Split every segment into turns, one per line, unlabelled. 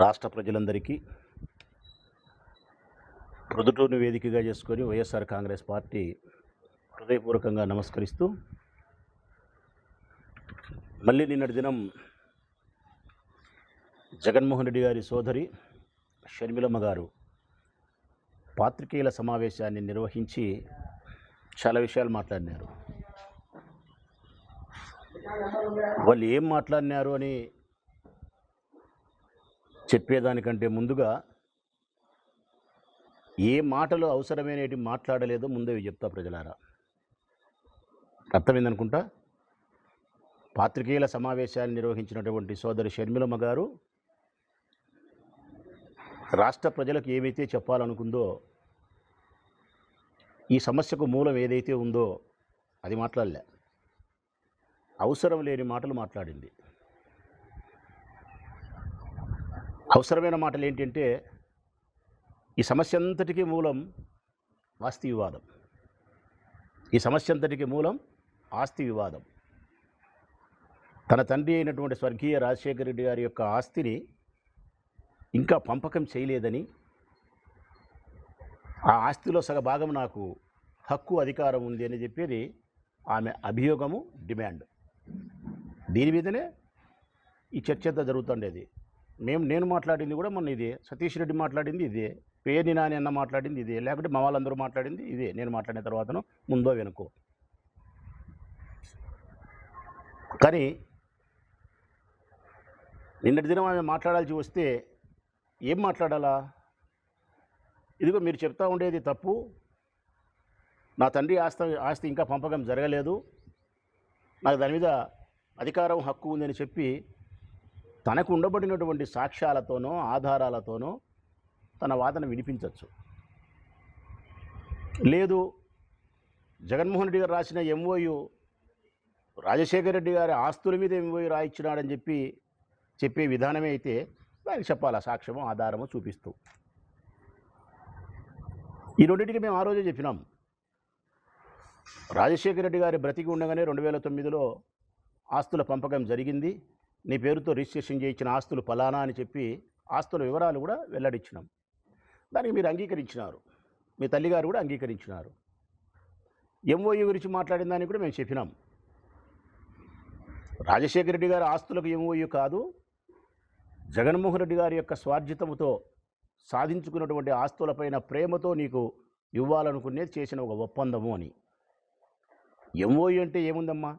రాష్ట్ర ప్రజలందరికీ ప్రొద్దుటూరును వేదికగా చేసుకొని వైఎస్ఆర్ కాంగ్రెస్ పార్టీ హృదయపూర్వకంగా నమస్కరిస్తూ, మళ్ళీ నిన్నటి దినం జగన్మోహన్ రెడ్డి గారి సోదరి షర్మిలమ్మ గారు పాత్రికేయుల సమావేశాన్ని నిర్వహించి చాలా విషయాలు మాట్లాడినారు. వాళ్ళు ఏం మాట్లాడినారు అని చెప్పేదానికంటే ముందుగా ఏ మాటలు అవసరమైనవి మాట్లాడలేదో ముందే చెప్తా ప్రజలారా. అర్థమైందనుకుంటా. పాత్రికేయుల సమావేశాన్ని నిర్వహించినటువంటి సోదరి షర్మిలమ్మ గారు రాష్ట్ర ప్రజలకు ఏమైతే చెప్పాలనుకుందో, ఈ సమస్యకు మూలం ఏదైతే ఉందో అది మాట్లాడలే. అవసరం లేని మాటలు మాట్లాడింది. అవసరమైన మాటలు ఏంటంటే, ఈ సమస్య అంతటికీ మూలం ఆస్తి వివాదం. ఈ సమస్య అంతటికీ మూలం ఆస్తి వివాదం. తన తండ్రి అయినటువంటి స్వర్గీయ రాజశేఖర రెడ్డి గారి యొక్క ఆస్తిని ఇంకా పంపకం చేయలేదని, ఆ ఆస్తిలో సగభాగం నాకు హక్కు అధికారం ఉంది అని చెప్పేది ఆమె అభియోగము, డిమాండ్. దీని మీదనే ఈ చర్చ అంతా జరుగుతుండేది. నేను మాట్లాడింది కూడా మొన్న ఇదే, సతీష్ రెడ్డి మాట్లాడింది ఇదే, పేర్ని నాని అన్న మాట్లాడింది ఇదే, లేకపోతే మా వాళ్ళందరూ మాట్లాడింది ఇదే. నేను మాట్లాడిన తర్వాతను ముందో వెనుకో. కానీ నిన్నటి దినం ఆమె మాట్లాడాల్సి వస్తే ఏం మాట్లాడాలా? ఇదిగో మీరు చెప్తా ఉండేది తప్పు, నా తండ్రి ఆస్తి ఇంకా పంపకం జరగలేదు, నాకు దాని మీద అధికారం, హక్కు ఉందని చెప్పి తనకు ఉండబడినటువంటి సాక్ష్యాలతోనో ఆధారాలతోనో తన వాదన వినిపించవచ్చు. లేదు, జగన్మోహన్ రెడ్డి గారు రాసిన ఎంఓయు రాజశేఖర రెడ్డి గారి ఆస్తుల మీద ఎంఓయు రాయించినాడని చెప్పే విధానమే అయితే దానికి చెప్పాలా సాక్ష్యమో ఆధారమో చూపిస్తూ. ఈ రెండింటికి మేము ఆ రోజే చెప్పినాం. రాజశేఖర రెడ్డి గారి బ్రతికి ఉండగానే 2009లో ఆస్తుల పంపకం జరిగింది, నీ పేరుతో రిజిస్ట్రేషన్ చేయించిన ఆస్తులు ఫలానా అని చెప్పి ఆస్తుల వివరాలు కూడా వెల్లడించినాం. దానికి మీరు అంగీకరించినారు, మీ తల్లిగారు కూడా అంగీకరించినారు. ఎంఓయూ గురించి మాట్లాడిన దానికి కూడా మేము చెప్పినాం. రాజశేఖర రెడ్డి గారి ఆస్తులకు ఎంఓయూ కాదు, జగన్మోహన్ రెడ్డి గారి యొక్క స్వార్జితముతో సాధించుకున్నటువంటి ఆస్తులపైన ప్రేమతో నీకు ఇవ్వాలనుకునేది చేసిన ఒక ఒప్పందము అని. ఎంఓయూ అంటే ఏముందమ్మా?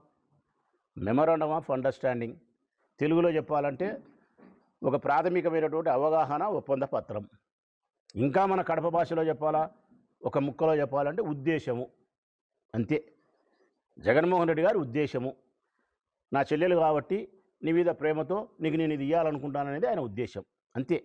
Memorandum of understanding. తెలుగులో చెప్పాలంటే ఒక ప్రాథమికమైనటువంటి అవగాహన ఒప్పంద పత్రం. ఇంకా మన కడప భాషలో చెప్పాలా, ఒక ముక్కలో చెప్పాలంటే ఉద్దేశము. అంతే. జగన్మోహన్ రెడ్డి గారి ఉద్దేశము, నా చెల్లెలు కాబట్టి నీ మీద ప్రేమతో నీకు నేను ఇది ఇవ్వాలనుకుంటాననేది ఆయన ఉద్దేశం. అంతే.